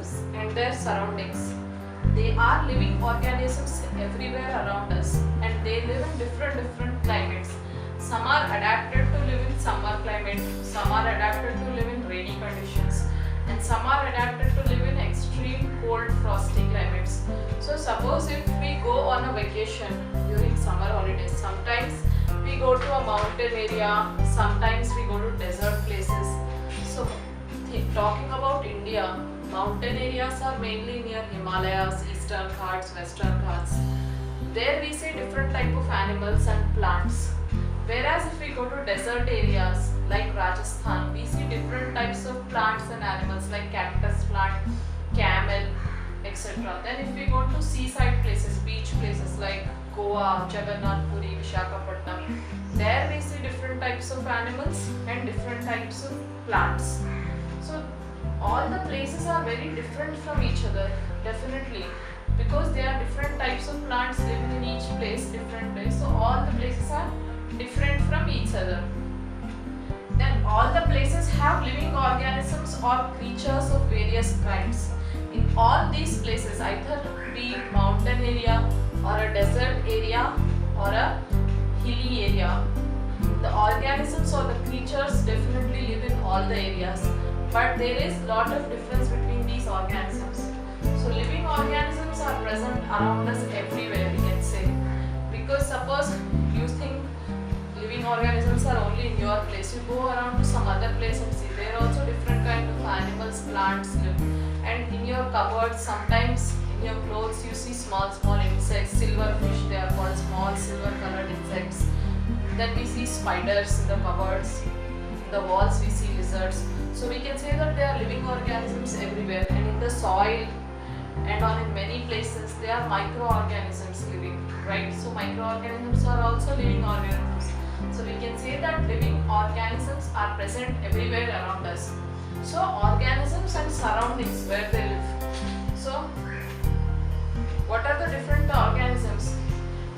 organisms and their surroundings. They are living organisms everywhere around us, and they live in different climates. Some are adapted to live in summer climate, some are adapted to live in rainy conditions, and some are adapted to live in extreme cold frosty climates. So suppose if we go on a vacation during summer holidays, sometimes we go to a mountain area, sometimes we go to desert places. So talking about India, mountain areas are mainly near Himalayas, Eastern Ghats, Western Ghats. There we see different type of animals and plants. Whereas if we go to desert areas like Rajasthan, we see different types of plants and animals like cactus plant, camel, etc. Then if we go to seaside places, beach places like Goa, Jagannath Puri, Visakhapatnam, there we see different types of animals and different types of plants. So all the places are very different from each other, definitely, because there are different types of plants living in each place, different place. So all the places are different from each other. Then all the places have living organisms or creatures of various kinds. In all these places, either be it mountain area or a desert area or a hilly area, the organisms or the creatures definitely live in all the areas. But there is lot of difference between these organisms. So living organisms are present around us everywhere, we can say. Because suppose you think living organisms are only in your place, you go around to some other place and see there are also different kind of animals, plants live. And in your cupboard, sometimes in your clothes you see small insects, silverfish, they are called small silver colored insects. Then we see spiders in the cupboards, in the walls we see lizards. So we can say that there are living organisms everywhere, and in the soil and on in many places there are microorganisms living, right? So microorganisms are also living organisms. So we can say that living organisms are present everywhere around us. So organisms and surroundings where they live. So what are the different organisms?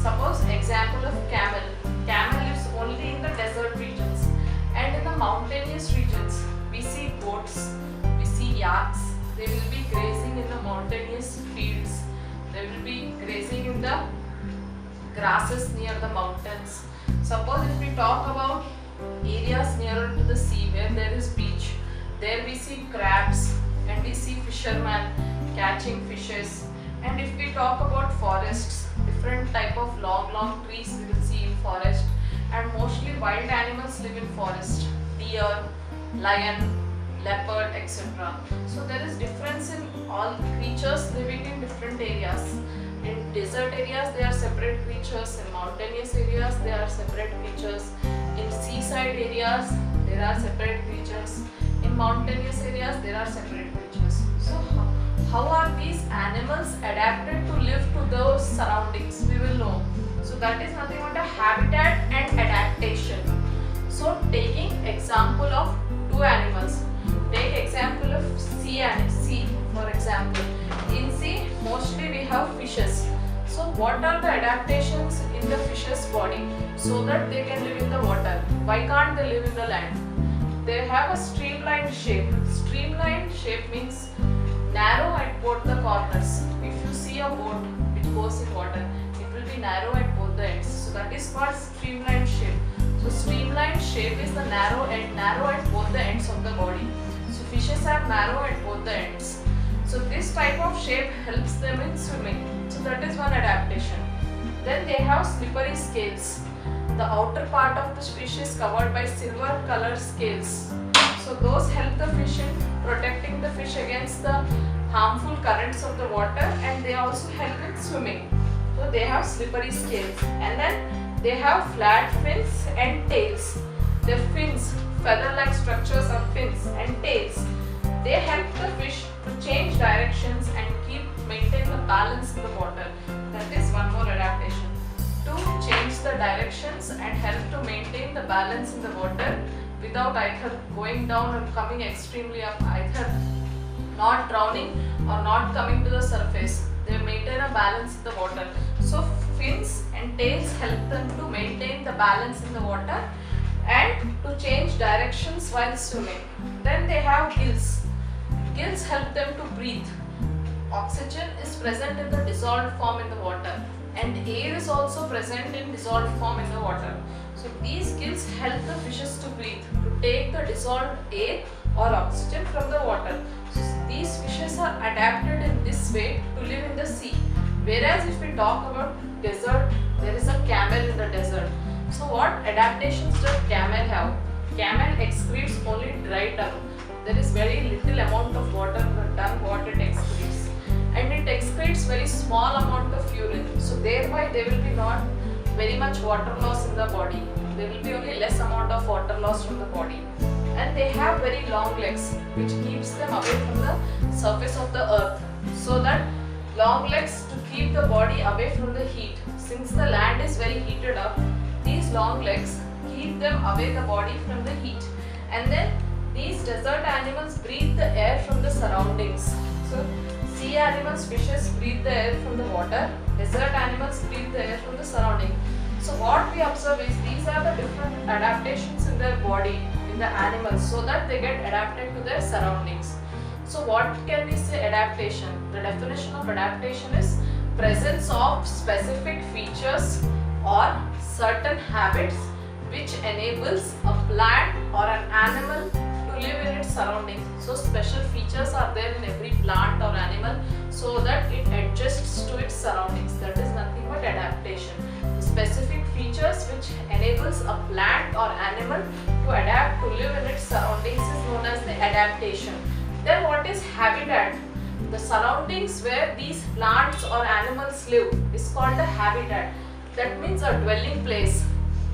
Suppose example of camel. Camel lives only in the desert regions, and in the mountainous regions we see goats, we see yaks. They will be grazing in the mountainous fields. They will be grazing in the grasses near the mountains. Suppose if we talk about areas nearer to the sea where there is beach, there we see crabs and we see fishermen catching fishes. And if we talk about forests, different type of long trees we will see in forest, and mostly wild animals live in forest, deer, lion, leopard, etc. So there is difference in all creatures living in different areas. In desert areas there are separate creatures, in mountainous areas there are separate creatures, in seaside areas there are separate creatures, in mountainous areas there are separate creatures. So how are these animals adapted to live to those surroundings? We will know. So that is nothing but a habitat and adaptation. So taking example of two animals, take example of sea and sea. For example, in sea mostly we have fishes. So what are the adaptations in the fish's body so that they can live in the water? Why can't they live in the land? They have a streamlined shape. Streamlined shape means narrow at both the corners. If you see a boat which goes in water, it will be narrow at both the ends. So that is called streamlined shape. So streamlined shape is the narrow at both the ends of the body. So fishes have narrow at both the ends. So this type of shape helps them in swimming. So that is one adaptation. Then they have slippery scales. The outer part of the fish is covered by silver colored scales. So those help the fish in protecting the fish against the harmful currents of the water, and they also help in swimming. So they have slippery scales, and then they have flat fins and tails. Their fins, feather-like structures are fins and tails. They help the fish to change directions and maintain the balance in the water. That is one more adaptation. To change the directions and help to maintain the balance in the water without either going down or coming extremely up, either not drowning or not coming to the surface. They maintain a balance in the water. So fins and tails help them to maintain the balance in the water and to change directions while swimming. Then they have gills. gills help them to breathe. Oxygen is present in the dissolved form in the water, and air is also present in dissolved form in the water. So these gills help the fishes to breathe, to take the dissolved air or oxygen from the water. So these fishes are adapted in this way to live in the sea. Whereas if we talk about desert, there is a camel in the desert. So what adaptations does camel have? Camel excretes only dry dung. There is very little amount of water in the dung what it excretes, and it excretes very small amount of urine. So thereby there will be not very much water loss in the body. There will be only less amount of water loss from the body. And they have very long legs which keeps them away from the surface of the earth. So that long legs to keep the body away from the heat. Since the land is very heated up, these long legs keep them away the body from the heat. And then these desert animals breathe the air from the surroundings. So sea animals, fishes breathe the air from the water. Desert animals breathe the air from the surrounding. So what we observe is these are the different adaptations in their body, in the animals, so that they get adapted to their surroundings. So what can we say adaptation? The definition of adaptation is presence of specific features or certain habits which enables a plant or an animal to live in its surroundings. So special features are there in every plant or animal so that it adjusts to its surroundings. That is nothing but adaptation. The specific features which enables a plant or animal to adapt to live in its surroundings is known as the adaptation. Then what is habitat? The surroundings where these plants or animals live is called a habitat. That means a dwelling place.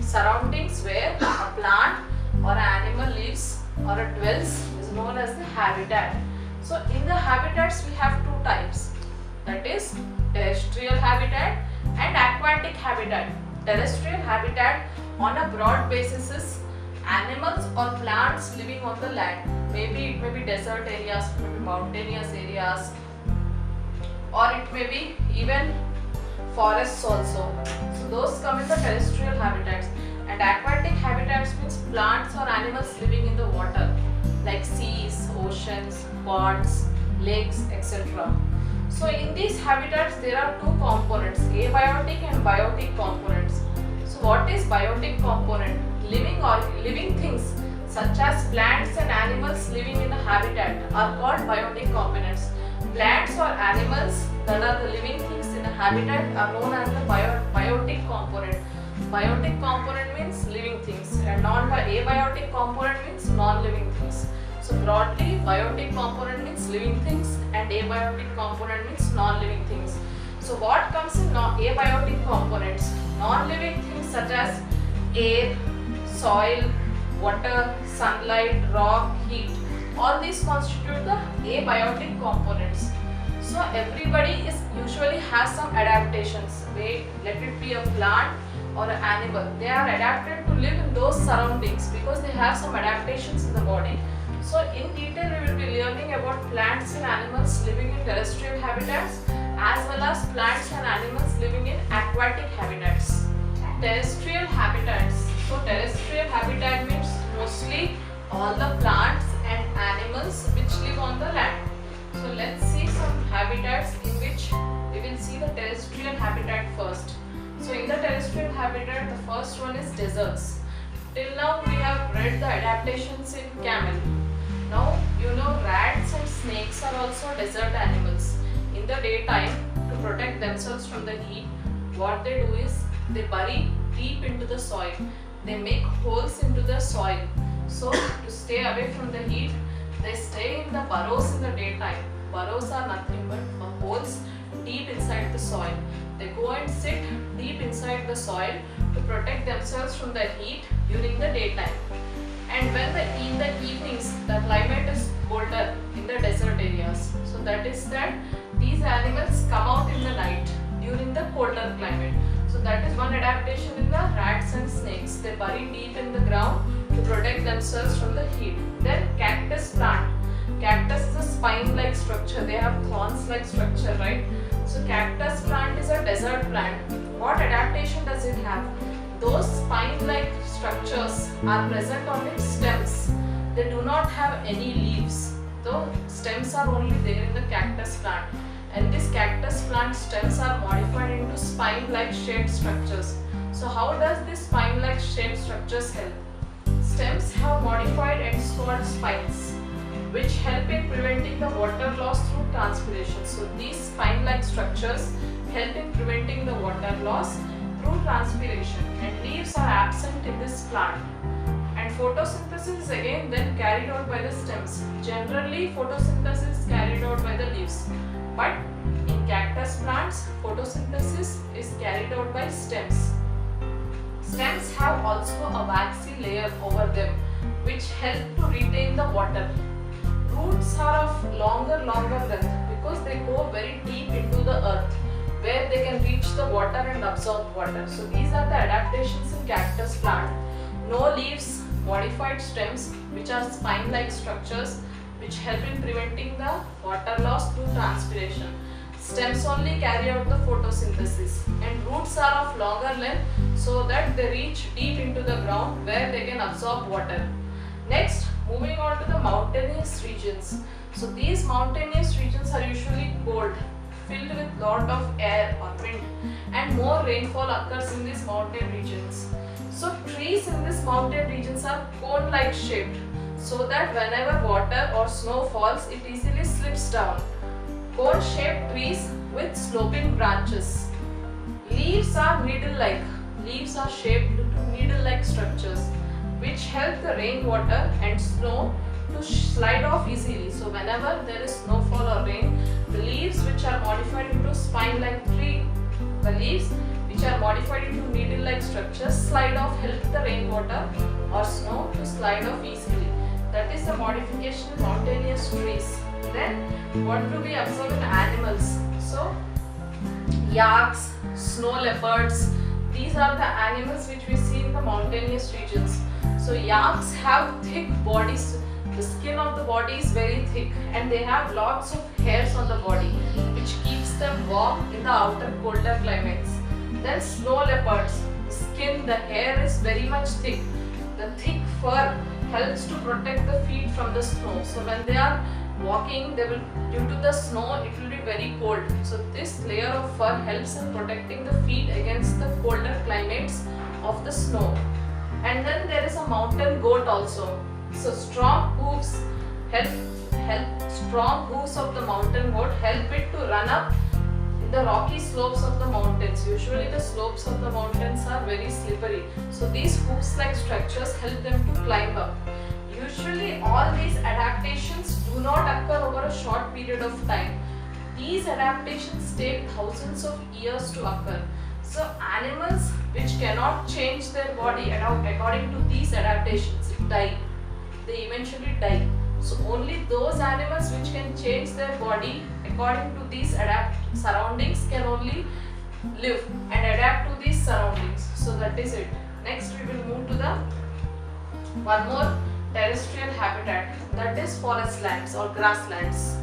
Surroundings where a plant or an animal lives or it dwells is known as the habitat. So in the habitats we have two types, that is terrestrial habitat and aquatic habitat. Terrestrial habitat on a broad basis is animals or plants living on the land. Maybe it may be desert areas, maybe mountainous areas, or it may be even forests also. So those come in the terrestrial habitats. And aquatic habitats means plants or animals living in the water, like seas, oceans, ponds, lakes, etc. So in these habitats there are two components, abiotic and biotic components. So what is biotic component? Living things such as plants and animals living in a habitat are called biotic components. Plants or animals that are the living things in a habitat are known as the biotic component. Biotic component means living things and abiotic component means non-living things. So broadly, biotic component means living things and abiotic component means non-living things. So what comes in abiotic components? Non-living things such as air, soil, water, sunlight, rock, heat. All these constitute the abiotic components. So everybody usually has some adaptations. Let it be a plant or an animal. They are adapted to live in those surroundings because they have some adaptations in the body. So in detail we will be learning about plants and animals living in terrestrial habitats as well as plants and animals living in aquatic habitats. Terrestrial habitats. So terrestrial habitat means mostly all the plants and animals which live on the land. So let's see some habitats in which we will see the terrestrial habitat first. So in the terrestrial habitat, the first one is deserts. Till now we have read the adaptations in camel. Now you know rats and snakes are also desert animals. In the daytime, to protect themselves from the heat, what they do is they bury deep into the soil. They make holes into the soil. So to stay away from the heat, they stay in the burrows in the daytime. Burrows are nothing but holes deep inside the soil. They go and sit deep inside the soil to protect themselves from the heat during the daytime. And when in the evenings the climate is colder in the desert areas, so that is that these animals come out in the night during the colder climate. So that is one adaptation in the rats and snakes. They bury deep in the ground to protect themselves from the heat. Then cactus plant. Cactus is a spine-like structure. They have thorns-like structure, right? So cactus plant is a desert plant. What adaptation does it have? Those spine-like structures are present on its stems. They do not have any leaves. though stems are only there in the cactus plant, and this cactus plant stems are modified into spine-like shaped structures. So how does this spine-like shaped structures help? Stems have modified ends called spines, which help in preventing the water loss through transpiration. So these spine-like structures help in preventing the water loss through transpiration, and leaves are absent in this plant. And photosynthesis is again then carried out by the stems. Generally, photosynthesis is carried out by the leaves, but in cactus plants, photosynthesis is carried out by stems. Stems have also a waxy layer over them, which help to retain the water. Roots are of longer length because they go very deep into the earth, where they can reach the water and absorb water. So these are the adaptations in cactus plant. No leaves, modified stems, which are spine-like structures which help in preventing the water loss through transpiration. Stems only carry out the photosynthesis, and roots are of longer length so that they reach deep into the ground where they can absorb water. Next, moving on to the mountainous regions. So these mountainous regions are usually cold, filled with lot of air or wind, and more rainfall occurs in these mountain regions. So trees in these mountain regions are cone-like shaped, so that whenever water or snow falls, it easily slips down. Cone-shaped trees with sloping branches. Leaves are needle-like. Leaves are shaped into needle-like structures, which help the rainwater and snow to slide off easily. So whenever there is snowfall or rain, the leaves which are modified into spine-like tree, the leaves which are modified into needle-like structures slide off, help the rainwater or snow to slide off easily. That is the modification in mountainous trees. Then what do we observe in animals? So yaks, snow leopards, these are the animals which we see in the mountainous regions. So yaks have thick bodies. The skin of the body is very thick, and they have lots of hairs on the body, which keeps them warm in the outer colder climates. Then snow leopards, the skin, the hair is very much thick. The thick fur helps to protect the feet from the snow. So when they are walking, due to the snow, it will be very cold. So this layer of fur helps in protecting the feet against the colder climates of the snow. And then there is a mountain goat also. So strong hooves strong hooves of the mountain goat help it to run up the rocky slopes of the mountains. Usually the slopes of the mountains are very slippery. So these hooves-like structures help them to climb up. Usually all these adaptations do not occur over a short period of time. These adaptations take thousands of years to occur. So animals which cannot change their body according to these adaptations die. They eventually die. So only those animals which can change their body according to these surroundings can only live and adapt to these surroundings. So that is it. Next we will move to the one more terrestrial habitat, that is forest lands or grasslands.